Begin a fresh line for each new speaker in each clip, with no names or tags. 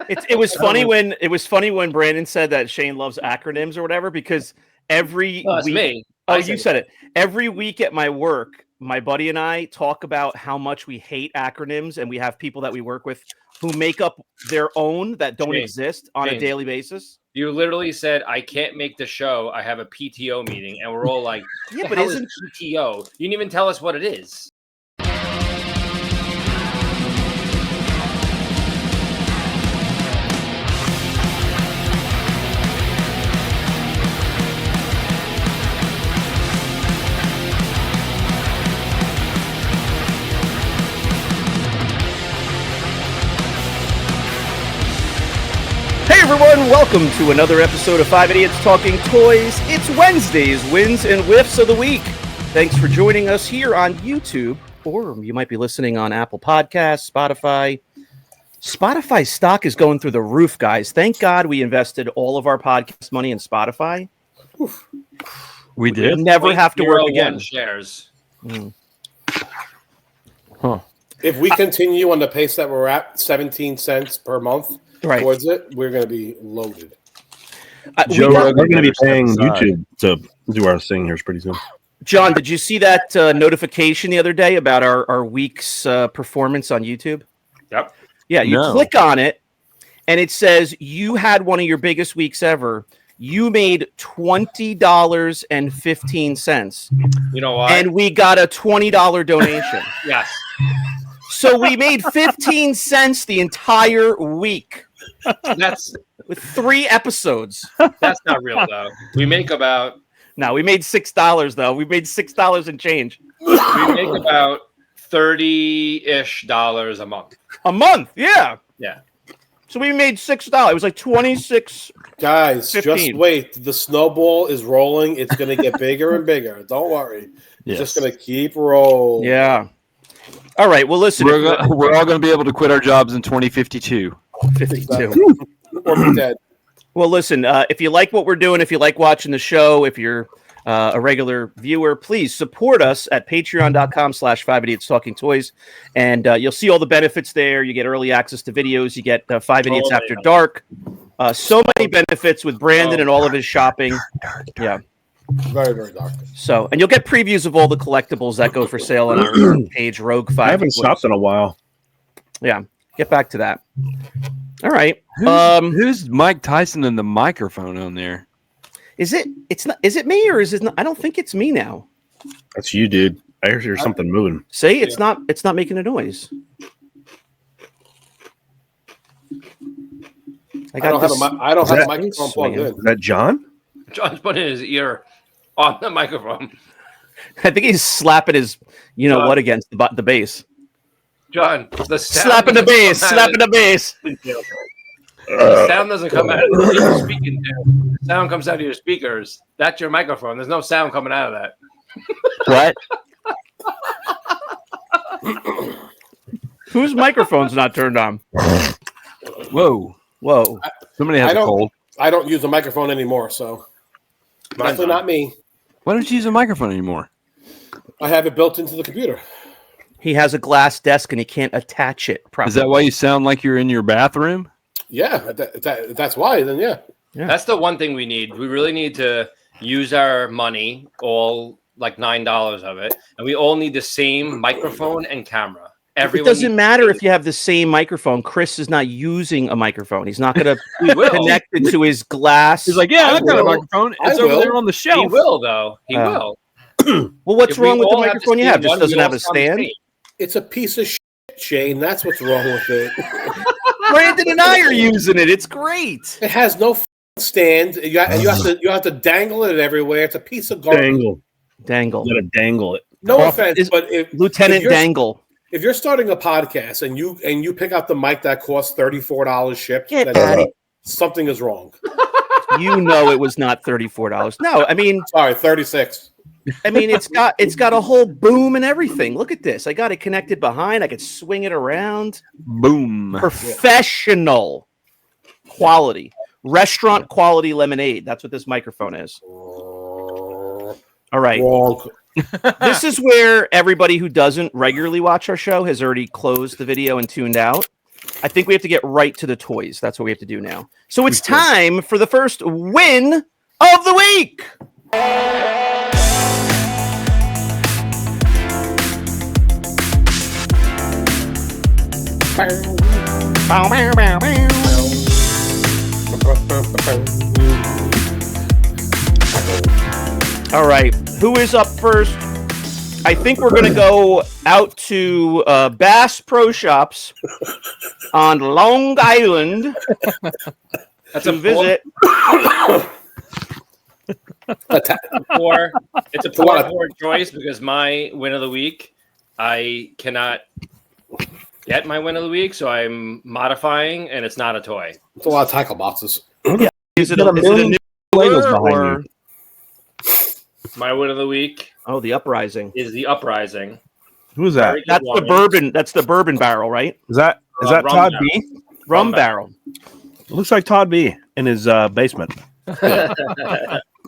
It was funny when Brandon said that Shane loves acronyms or whatever, because every week.
Me.
Oh, you said it. Every week at my work, my buddy and I talk about how much we hate acronyms, and we have people that we work with who make up their own that don't exist on a daily basis.
You literally said, I can't make the show. I have a PTO meeting. And we're all like, yeah, but isn't PTO? You didn't even tell us what it is.
Hey everyone, welcome to another episode of 5 Idiots Talking Toys. It's Wednesday's Wins and Wiffs of the Week. Thanks for joining us here on YouTube, or you might be listening on Apple Podcasts, Spotify. Spotify stock is going through the roof, guys. Thank God we invested all of our podcast money in Spotify. Oof.
We did?
Never have to work again.
Shares.
Huh.
If we continue on the pace that we're at, 17 cents per month towards it, we're going to be loaded.
Joe, we're going to be paying YouTube to do our thing here pretty soon.
John, did you see that notification the other day about our week's performance on YouTube?
Yep.
Yeah, you click on it, and it says you had one of your biggest weeks ever. You made $20.15.
You know what?
And we got a $20 donation.
Yes.
So we made 15 cents the entire week.
That's
with 3 episodes.
That's not real though. We make about
we made $6 though. We made $6 and change.
We make about $30-ish a month.
A month, yeah.
Yeah.
So we made $6. It was like 26.
Guys,
15.
Just wait. The snowball is rolling. It's going to get bigger and bigger. Don't worry. It's just going to keep rolling.
Yeah. All right. Well, listen.
We're all going to be able to quit our jobs in 2052.
52.
Or be dead.
Well, listen. If you like what we're doing, if you like watching the show, if you're a regular viewer, please support us at patreon.com/5 Idiots Talking Toys. And you'll see all the benefits there. You get early access to videos. You get 5 Idiots After Dark. So many benefits with Brandon and all of his shopping. Yeah.
Very, very dark.
So, and you'll get previews of all the collectibles that go for sale on our page, Rogue 5.
I haven't shopped in a while.
Yeah. Get back to that. All right.
Who's Mike Tyson and the microphone on there?
Is it me or is it not? I don't think it's me now.
That's you, dude. I hear something moving.
See, it's not making a noise.
I don't have a microphone plugged in.
Is that John?
John's putting his ear on the microphone.
I think he's slapping his what against the base.
John, the
slapping the base.
The sound doesn't come out of what you're speaking to. The sound comes out of your speakers. That's your microphone. There's no sound coming out of
What?
that.
Whose microphone's not turned on?
Whoa. Somebody has a cold.
I don't use a microphone anymore, so definitely not me.
Why don't you use a microphone anymore?
I have it built into the computer.
He has a glass desk and he can't attach it properly.
Is that why you sound like you're in your bathroom?
Yeah, that's why. Then yeah.
That's the one thing we need. We really need to use our money, all like $9 of it, and we all need the same microphone and camera.
It doesn't matter if you have the same microphone. Chris is not using a microphone. He's not going to connect it to his glass.
He's like, yeah, I've got a microphone. It's over there on the shelf.
He will, though. He will.
Well, what's wrong with the microphone you have? Just doesn't have a stand?
It's a piece of shit, Shane. That's what's wrong with it.
Brandon and I are using it. It's great.
It has no stand. You have to dangle it everywhere. It's a piece of garbage.
Dangle.
You got to dangle it.
No offense, but
Lieutenant Dangle.
If you're starting a podcast and you pick out the mic that costs $34 shipped, then something is wrong.
You know it was not $34. No, I mean,
sorry, 36.
I mean, it's got a whole boom and everything. Look at this. I got it connected behind. I could swing it around.
Boom.
Professional quality. Restaurant quality lemonade. That's what this microphone is. All right.
Wrong.
This is where everybody who doesn't regularly watch our show has already closed the video and tuned out. I think we have to get right to the toys. That's what we have to do now. So it's time for the first win of the week. All right, who is up first? I think we're going to go out to Bass Pro Shops on Long Island to visit.
It's a poor choice because my win of the week, I cannot get my win of the week, so I'm modifying, and it's not a toy.
It's a lot of tackle boxes.
Yeah. Is it a new
Legos
or
behind
My win of the week
oh, the Uprising?
is the Uprising.
Who is that?
Very good
That's the
wine.
bourbon. That's the bourbon barrel, right?
Is that
Rum
Todd
barrel.
B?
Rum
Rum
barrel.
It looks like Todd B in his basement.
So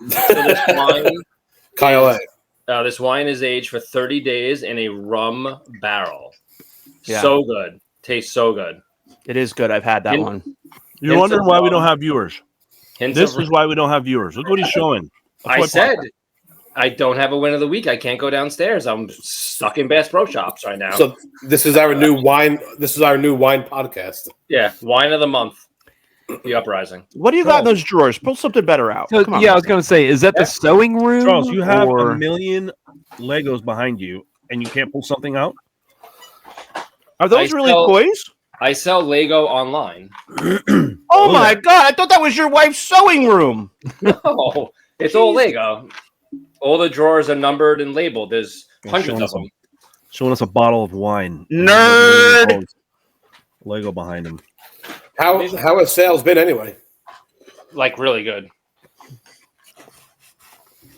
this wine,
Kyle A.
this wine is aged for 30 days in a rum barrel.
Yeah.
So good. Tastes so good.
It is good. I've had that one.
You're
Hints
wondering
of
why we
rum.
don't have viewers.
Hints
This
of-
is why we don't have viewers. Look what he's showing.
I said I don't have a win of the week. I can't go downstairs. I'm stuck in Bass Pro Shops right now.
So this is our new wine. This is our new wine podcast.
Yeah, wine of the month. The Uprising.
What do you got in those drawers? Pull something better out.
So,
Come on.
yeah, I was going to say, is that the sewing room?
Charles, you have
or...
a million Legos behind you, and you can't pull something out?
Are those
I
really
sell-
toys?
I sell Lego online.
Oh my god! I thought that was your wife's sewing room.
No, it's all Lego. All the drawers are numbered and labeled. There's hundreds of them.
Showing us a bottle of wine.
Nerd.
Lego behind him.
How has sales been anyway?
Like really good.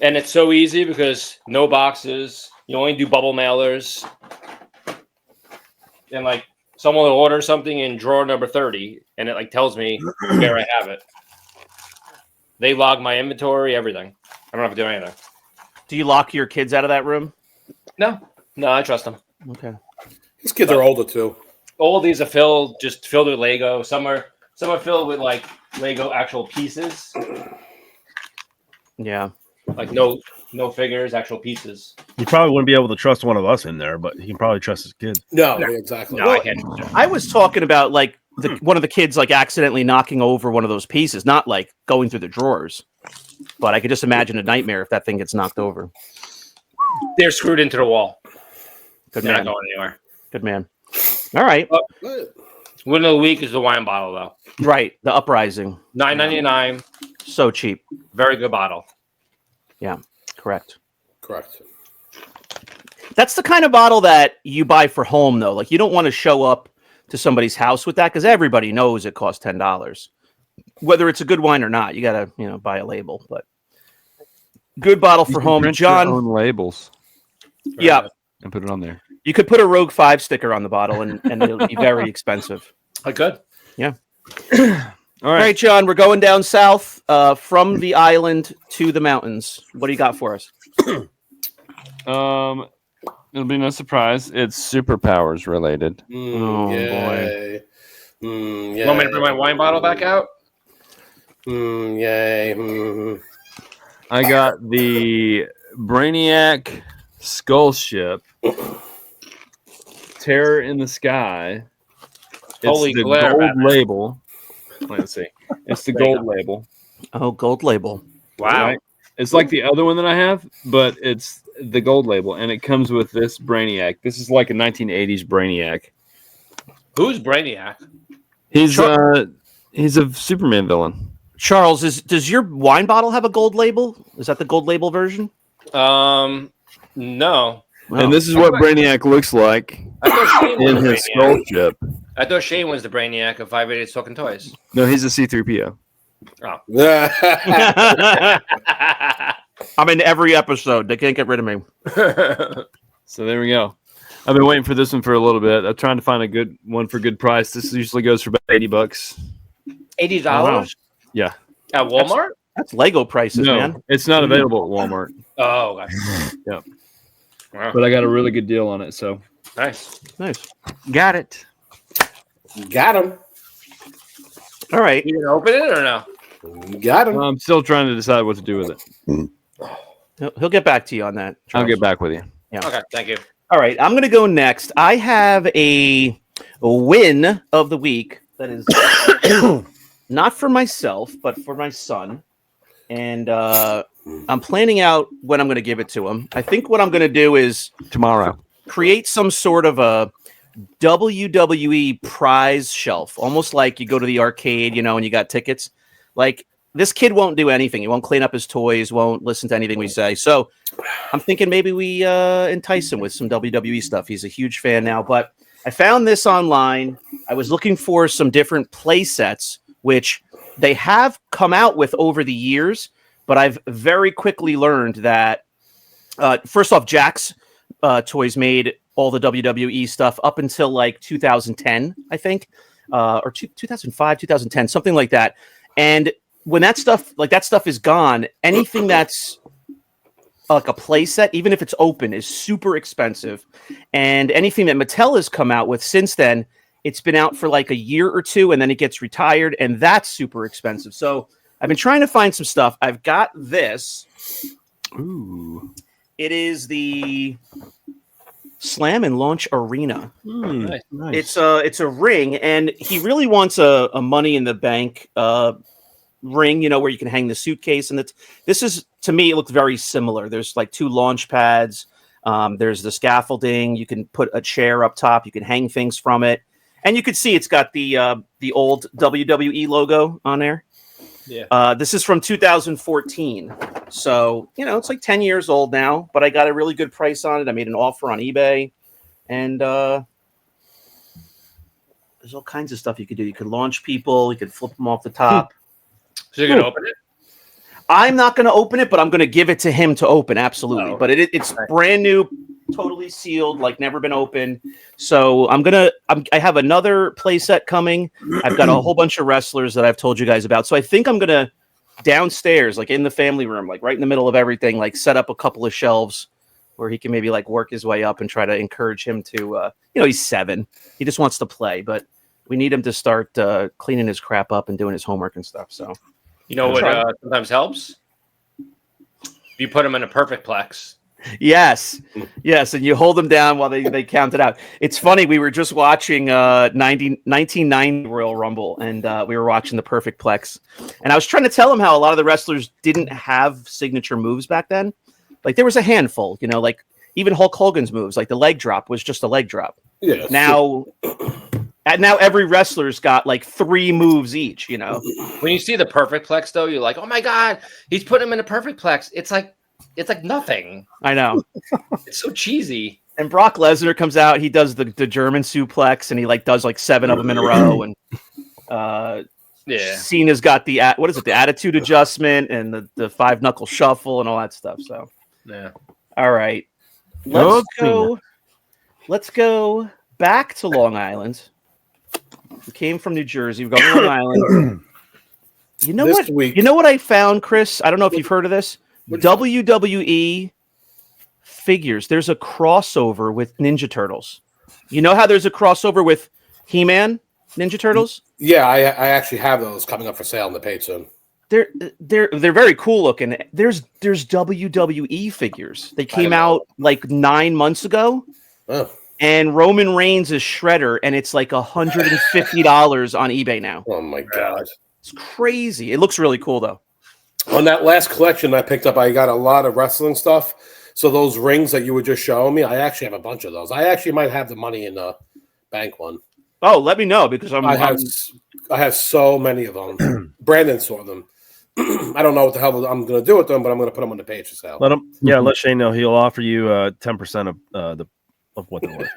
And it's so easy because no boxes. You only do bubble mailers. And like someone will order something in drawer number 30 and it like tells me where I have it. They log my inventory, everything. I don't have to do anything.
Do you lock your kids out of that room?
No, I trust them.
Okay.
These kids are older too.
All these are filled with Lego. Some are filled with like Lego actual pieces.
Yeah.
Like no figures, actual pieces.
You probably wouldn't be able to trust one of us in there, but he can probably trust his kids.
No, exactly.
No, I can't.
I was talking about like one of the kids like accidentally knocking over one of those pieces, not like going through the drawers. But I could just imagine a nightmare if that thing gets knocked over.
They're screwed into the wall.
Good
They're
man.
not going anywhere.
Good man. All right.
Win of the week is the wine bottle though.
Right. The Uprising.
$9.99.
So cheap.
Very good bottle.
Yeah. Correct.
Correct.
That's the kind of bottle that you buy for home, though. Like, you don't want to show up to somebody's house with that because everybody knows it costs $10. Whether it's a good wine or not, you got to, buy a label. But good bottle for home.
Print your
John,
own labels
yeah,
and put it on there.
you could put a Rogue 5 sticker on the bottle and it'll be very expensive.
I could.
Yeah.
All
All
right.
right, John, we're going down south from the island to the mountains. What do you got for us?
It'll be no surprise. It's superpowers related.
Oh,
Yay.
You want me to bring my wine bottle back out?
Yay.
I got the Brainiac Skull Ship, Terror in the Sky. It's
Holy
the
glare,
gold
Batman.
label. Let's see. It's the
There you
gold label.
Oh, gold label.
Wow.
Right? It's like the other one that I have, but it's the gold label, and it comes with this Brainiac. This is like a 1980s Brainiac.
Who's Brainiac?
He's a Superman villain.
Charles, does your wine bottle have a gold label? Is that the gold label version?
No.
Oh.
And this is what Brainiac looks like
I thought Shane was
in
the
his skull
Brainiac.
ship.
I thought Shane was the Brainiac of 5 Idiots Talking Toys.
No, he's a C-3PO.
I'm in every episode. They can't get rid of me.
So there we go. I've been waiting for this one for a little bit. I'm trying to find a good one for good price. This usually goes for about $80.
$80?
Wow.
Yeah.
At Walmart?
That's Lego prices,
No,
man.
it's not available at Walmart,
Oh, okay.
Yep.
Wow.
but I got a really good deal on it. So
Nice.
Nice.
got it.
Got him.
All right.
You gonna open it or no?
Got him.
I'm still trying to decide what to do with it.
He'll get back to you on that, Charles.
I'll get back with you.
Yeah.
Okay, thank you.
All right, I'm going to go next. I have a win of the week that is not for myself, but for my son. And I'm planning out when I'm going to give it to him. I think what I'm going to do is
Tomorrow.
create some sort of a WWE prize shelf, almost like you go to the arcade, you know, and you got tickets. Like, this kid won't do anything. He won't clean up his toys, won't listen to anything we say. So I'm thinking maybe we entice him with some WWE stuff. He's a huge fan now. But I found this online. I was looking for some different play sets, which they have come out with over the years. But I've very quickly learned that, first off, Jack's Toys made all the WWE stuff up until like 2010, I think, or 2005, 2010, something like that. And when that stuff is gone, anything that's like a play set, even if it's open, is super expensive. And anything that Mattel has come out with since then, it's been out for like a year or two, and then it gets retired, and that's super expensive. So I've been trying to find some stuff. I've got this.
Ooh.
It is the Slam and Launch Arena.
Nice.
It's a ring, and he really wants a Money in the Bank ring, you know, where you can hang the suitcase. And this is, to me, it looks very similar. There's like 2 launch pads. There's the scaffolding. You can put a chair up top. You can hang things from it, and you can see it's got the old WWE logo on there.
Yeah.
This is from 2014, so you know it's like 10 years old now. But I got a really good price on it. I made an offer on eBay, and there's all kinds of stuff you could do. You could launch people. You could flip them off the top.
So you're gonna open it?
I'm not going to open it, but I'm going to give it to him to open. Absolutely.
Oh.
But it's brand new, totally sealed, like never been opened. So I have another play set coming. I've got a whole bunch of wrestlers that I've told you guys about. So I think I'm going to downstairs, like in the family room, like right in the middle of everything, like set up a couple of shelves where he can maybe like work his way up and try to encourage him to, he's 7. He just wants to play, but we need him to start cleaning his crap up and doing his homework and stuff. So.
You know what sometimes helps? You put them in a perfect plex.
Yes, and you hold them down while they count it out. It's funny, we were just watching 1990 Royal Rumble, and we were watching the perfect plex. And I was trying to tell him how a lot of the wrestlers didn't have signature moves back then. Like, there was a handful, you know, like even Hulk Hogan's moves, like the leg drop was just a leg drop.
Yeah.
Now every wrestler's got like 3 moves each, you know.
When you see the perfect plex, though, you're like, "Oh my god, he's putting him in a perfect plex." It's like nothing.
I know.
It's so cheesy.
And Brock Lesnar comes out, he does the German suplex, and he like does like 7 of them in a row. And Cena's got the attitude adjustment and the 5-knuckle shuffle and all that stuff. So
yeah.
All right, let's go back to Long Island. We came from New Jersey. We're going to Long Island. You know what? You know what I found, Chris? I don't know if you've heard of this. WWE figures. There's a crossover with Ninja Turtles. You know how there's a crossover with He-Man, Ninja Turtles?
Yeah, I actually have those coming up for sale on the page soon.
They're very cool looking. There's WWE figures. They came out like 9 months ago.
Oh.
And Roman Reigns is Shredder, and it's like $150 on eBay now.
Oh my god,
it's crazy! It looks really cool though.
On that last collection I picked up, I got a lot of wrestling stuff. So those rings that you were just showing me, I actually have a bunch of those. I actually might have the Money in the Bank one.
Oh, let me know because
I have so many of them. Brandon saw them. I don't know what the hell I'm going to do with them, but I'm going to put them on the page for sale.
Let Shane know he'll offer you 10% of what they're worth.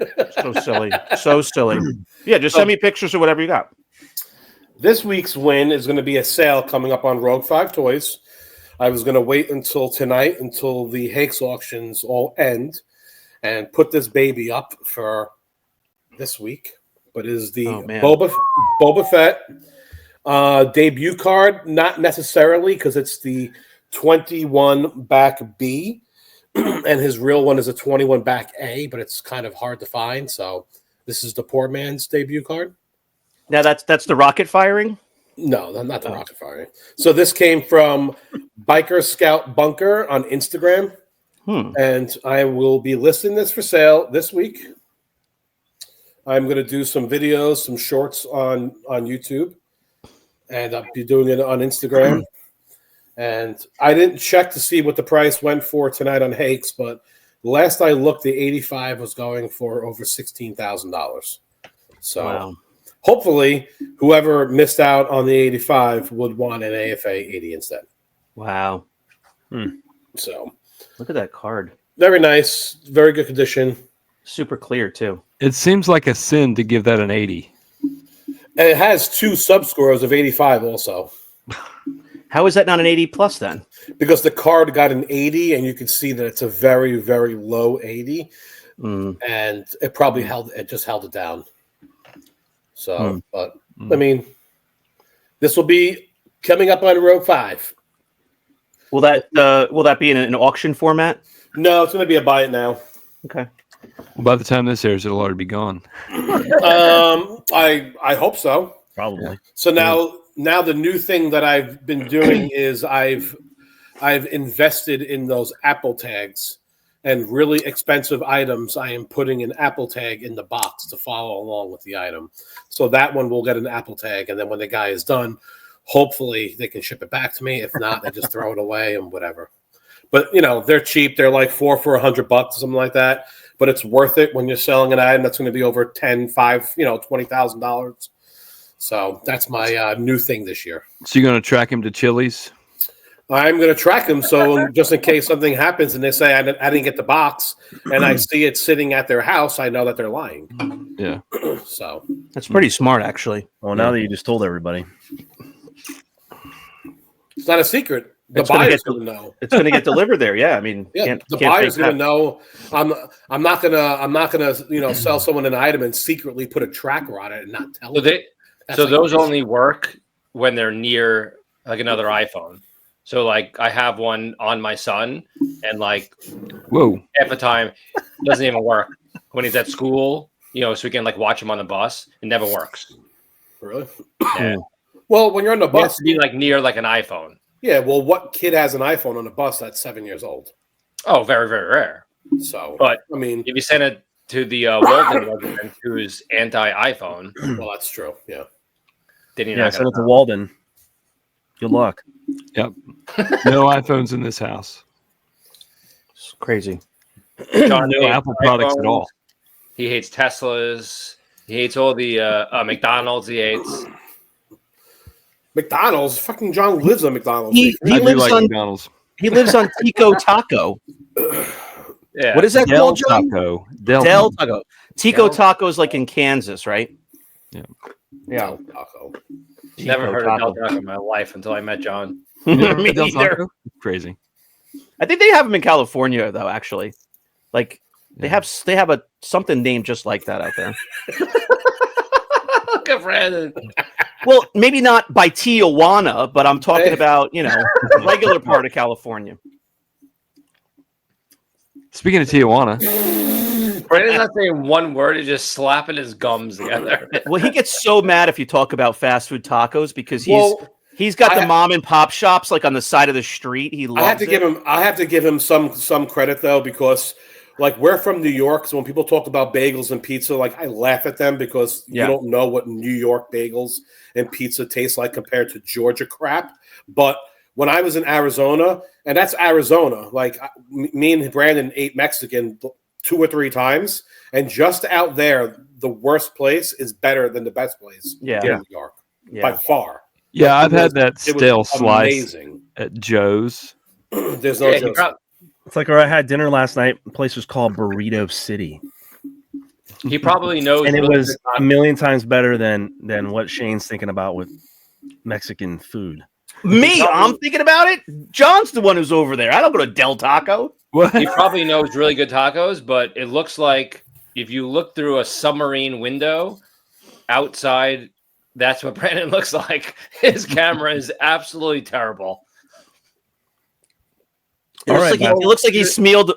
So silly. Yeah, just send me pictures or whatever you got.
This week's win is going to be a sale coming up on Rogue 5 Toys. I was going to wait until tonight, until the Hakes auctions all end, and put this baby up for this week. But it is the Boba Fett debut card, not necessarily because it's the 21 back B. And his real one is a 21 back A, but it's kind of hard to find. So this is the poor man's debut card.
Now that's the rocket firing.
No, not the rocket firing. So this came from Biker Scout Bunker on Instagram, and I will be listing this for sale this week. I'm going to do some videos, some shorts on YouTube, and I'll be doing it on Instagram. And I didn't check to see what the price went for tonight on Hakes, but last I looked, the 85 was going for over $16,000. So.
Wow.
Hopefully, whoever missed out on the 85 would want an AFA 80 instead.
Wow.
So,
Look at that card.
very nice, very good condition.
Super clear too.
It seems like a sin to give that an 80.
And it has 2 subscores of 85 also.
How is that not an 80 plus then?
Because the card got an 80, and you can see that it's a very, very low 80. And it probably just held it down. So, but I mean, this will be coming up on Rogue 5.
Will that be in an auction format?
No, it's going to be a buy it now.
Okay.
Well, by the time this airs, it'll already be gone.
I hope so.
Probably.
So now the new thing that I've been doing is I've invested in those Apple tags, and really expensive items I am putting an Apple tag in the box to follow along with the item. So that one will get an Apple tag, and then when the guy is done, hopefully they can ship it back to me. If not, they just throw it away and whatever. But they're cheap. They're like $4 for $100 or something like that. But it's worth it when you're selling an item that's going to be over $20,000. So that's my new thing this year.
So you're going to track him to Chili's?
I'm going to track them, so just in case something happens and they say I didn't get the box, and I see it sitting at their house, I know that they're lying.
Yeah.
So
That's pretty smart, actually.
Well, now that you just told everybody.
it's not a secret. The
It's gonna
buyer's
get-
going to know.
It's going to get delivered there. Yeah, I mean,
Yeah,
can't
the
fake
buyer's going to
that.
know. I'm not gonna sell someone an item and secretly put a tracker on it and not tell them.
So those only work when they're near like another iPhone. So like I have one on my son, and like
Whoa.
half the time it doesn't even work when he's at school. So we can like watch him on the bus. It never works.
Really?
Yeah.
Well, when you're on the
It has
bus,
to be like near like an iPhone.
yeah. Well, what kid has an iPhone on a bus that's 7 years old?
Oh, very, very rare.
So,
But
I mean,
if you send it to the Walden resident who's anti-iPhone,
well, that's true. Yeah.
then you're
Yeah,
not
send
going
it to Walden. Good luck.
Yep. No iPhones in this house.
It's crazy.
John
No
hates
Apple products at
iPhones.
all.
He hates Teslas. He hates all the McDonald's. He hates.
McDonald's. Fucking John lives on McDonald's.
He
I do
lives
like
on
McDonald's.
he lives on Tico Taco.
Yeah.
What is that
Del
called, John?
Taco.
Del Taco. Tico
Del-
Taco is like in Kansas, right?
Yeah.
Yeah.
Taco.
Never
Tico
heard
Taco.
of Del Taco in my life until I met John.
Me
Del
neither.
Taco? Crazy.
I think they have them in California, though. Actually, like they
Yeah.
have a something named just like that out there.
Look at Brandon.
Well, maybe not by Tijuana, but I'm talking about the regular part of California.
Speaking of Tijuana,
Brandon's not saying one word. He's just slapping his gums together.
Well, he gets so mad if you talk about fast food tacos because he's got the
I-
mom and pop shops like on the side of the street. He loves
I have to give him some credit though, because like we're from New York, so when people talk about bagels and pizza, like I laugh at them because
Yeah.
you don't know what New York bagels and pizza taste like compared to Georgia crap. But when I was in Arizona, and that's Arizona, like me and Brandon ate Mexican 2 or 3 times, and just out there, the worst place is better than the best place
Yeah.
in New York by far.
yeah, I've had that
It was
stale slice
amazing.
at Joe's.
There's no
Yeah,
joke.
It's like where I had dinner last night. The place was called Burrito City,
He probably knows.
and it
really
was
good
a million times better than what Shane's thinking about with Mexican food.
Me, I'm thinking about it. John's the one who's over there. I don't go to Del Taco.
What?
He probably knows really good tacos, but it looks like if you look through a submarine window outside, that's what Brandon looks like. His camera is absolutely terrible.
It
All
looks,
right,
like he looks like he smeared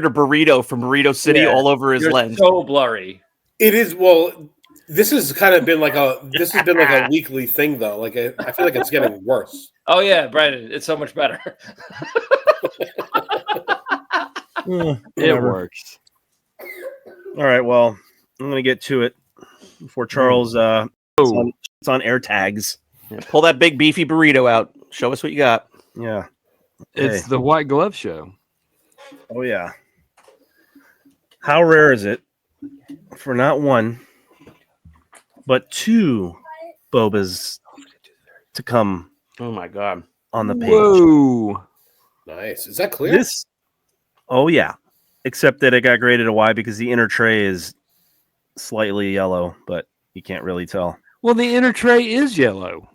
a burrito from Burrito City
Yeah.
all over his
You're
lens.
so blurry.
It is, well, This has kind of been like a weekly thing though. Like I feel like it's getting worse.
Oh yeah, Brandon, it's so much better.
It
It works.
All right. Well, I'm gonna get to it before Charles. It's on air tags.
Yeah, pull that big beefy burrito out. Show us what you got.
Yeah.
It's the White Glove Show.
Oh yeah. How rare is it for not one, but two Bobas to come
Oh my god.
on the page?
Whoa.
Nice. Is that clear?
This. Oh yeah. Except that it got graded a Y because the inner tray is slightly yellow, but you can't really tell.
Well, the inner tray is yellow.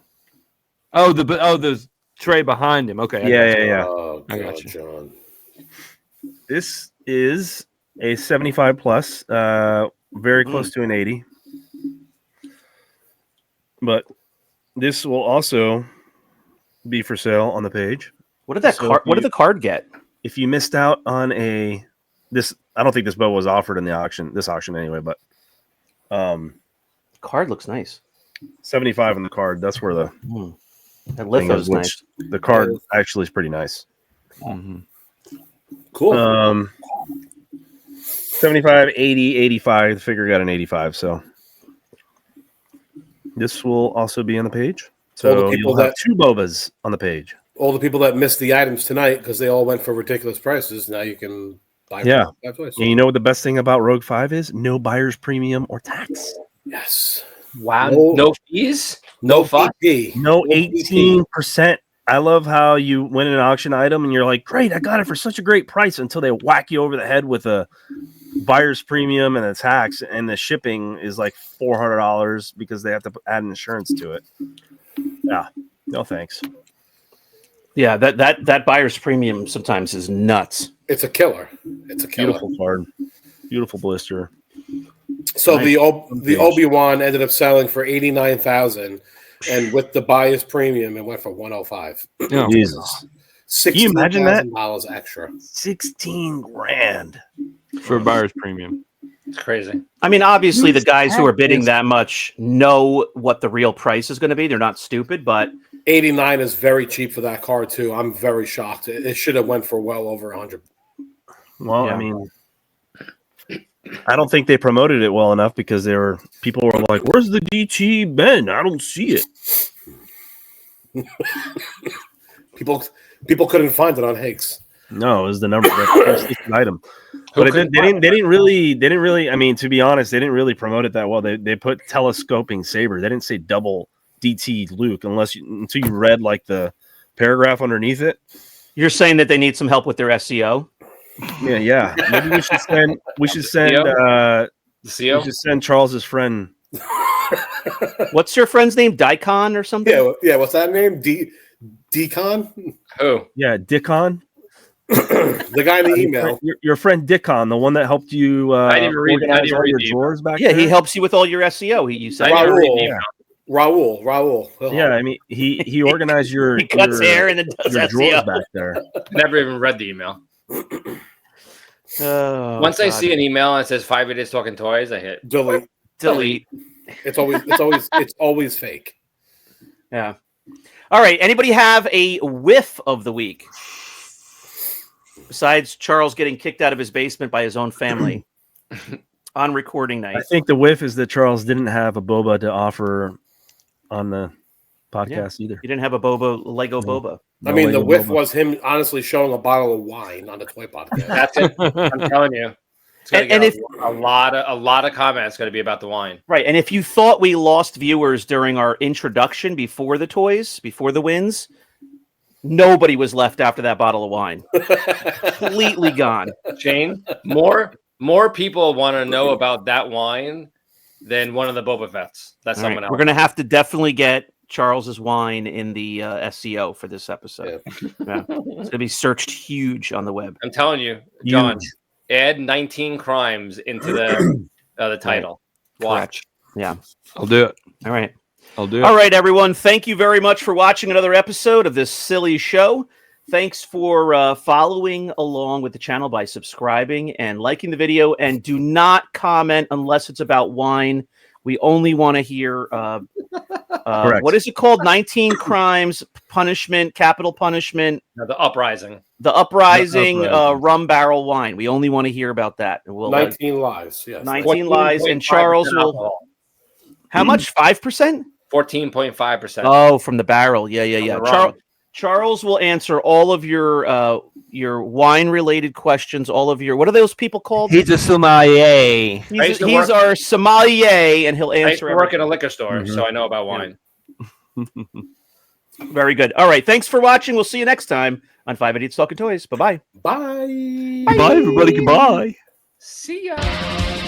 Oh, the tray behind him. Okay.
Yeah.
Oh,
I
God,
got you.
John.
This is a 75 plus, very close to an 80. But this will also be for sale on the page.
What did that
So
card?
if
What did
you-
the card get?
If you missed out on this, I don't think this bow was offered in this auction anyway, but
Card looks nice.
75 on the card. That's where the
That
thing
litho's
is,
nice.
which the card actually is pretty nice.
Mhm.
Cool.
75, 80, 85. The figure got an 85, so this will also be on the page.
All the
So
people
you'll have
that-
two Bobas on the page.
All the people that missed the items tonight because they all went for ridiculous prices. Now you can buy.
Yeah.
Five toys.
And you know what the best thing about Rogue 5 is? No buyer's premium or tax.
Yes.
Wow,
No-
no fees,
No
no fun.
PP.
No
PP.
18%. I love how you win an auction item and you're like, great, I got it for such a great price until they whack you over the head with a buyer's premium and a tax, and the shipping is like $400 because they have to add insurance to it. Yeah. No thanks.
Yeah, that buyer's premium sometimes is nuts.
It's a killer. It's a killer.
Beautiful card. Beautiful blister.
So
Nice.
the Obi-Wan ended up selling for 89,000, and with the buyer's premium, it went for 105.
Yeah.
Jesus. Can you imagine that?
$16,000 extra.
16 grand.
For a buyer's premium.
It's crazy.
I mean, obviously, the
Who's
guys who are bidding
this?
that much know what the real price is going to be. They're not stupid, but
89 is very cheap for that card too. I'm very shocked. It should have went for well over 100.
Well,
Yeah.
I mean, I don't think they promoted it well enough because people were like, "Where's the DT Ben? I don't see it."
People couldn't find it on Hakes.
No, it was the number the item. But they didn't really. I mean, to be honest, they didn't really promote it that well. They put telescoping saber. They didn't say double DT Luke until you read like the paragraph underneath it.
you're saying that they need some help with their SEO.
Yeah. Maybe we should send. We should send.
The
We
CO?
should send Charles's friend.
What's your friend's name? Dicon or something?
Yeah. What's that name? Decon?
Who?
Yeah, Dickon.
The guy in the email.
Your friend Dickon, the one that helped you
I didn't read
organize all
the
your
email.
drawers back
Yeah,
there?
he helps you with all your SEO. You said
I didn't read the
Raul.
email.
Raul.
Yeah, I mean, he organized your
he cuts
your,
hair and then does
your drawers
SEO.
back there.
Never even read the email.
Oh,
Once I
God.
see an email and it says 5 Idiots Talking Toys, I hit.
Delete.
delete.
It's always fake.
Yeah. All right. Anybody have a whiff of the week? Besides Charles getting kicked out of his basement by his own family on recording night.
I think the whiff is that Charles didn't have a boba to offer on the podcast either.
You didn't have a Boba, Lego Boba.
I mean, the
Lego
whiff
boba.
was him honestly showing a bottle of wine on the Toy Podcast.
That's it. I'm telling you. It's gonna
And
get
if-
a lot of comments going to be about the wine.
Right. And if you thought we lost viewers during our introduction before the toys, before the wins, nobody was left after that bottle of wine. Completely gone.
Shane, more people want to know about that wine than one of the Boba Fett's. That's
All right,
someone else.
we're going to have to definitely get Charles's wine in the SEO for this episode. Yeah. It's going to be searched huge on the web.
I'm telling you, John,
Huge.
add 19 crimes into the title. Watch.
Yeah.
I'll do it.
All right.
I'll do it.
All right, everyone. Thank you very much for watching another episode of this silly show. Thanks for following along with the channel by subscribing and liking the video. And do not comment unless it's about wine We only want to hear
Correct.
what is it called? 19 crimes, punishment, capital punishment,
No, the uprising.
the uprising,
The uprising.
rum barrel wine. We only want to hear about that. And we'll
19 lies. Yes.
19 lies, and Charles will.
alcohol.
How much? 5%?
14.5%.
Oh, from the barrel. Yeah.
the rum.
Charles will answer all of your wine related questions. All of your, what are those people called?
He's a sommelier.
He's our sommelier, and he'll
I used
answer.
to work in a liquor store,
Mhm.
so I know about wine.
Very good. All right. Thanks for watching. We'll see you next time on 5 Idiots Talking Toys. Bye-bye.
Bye.
Bye, everybody. Goodbye.
See ya.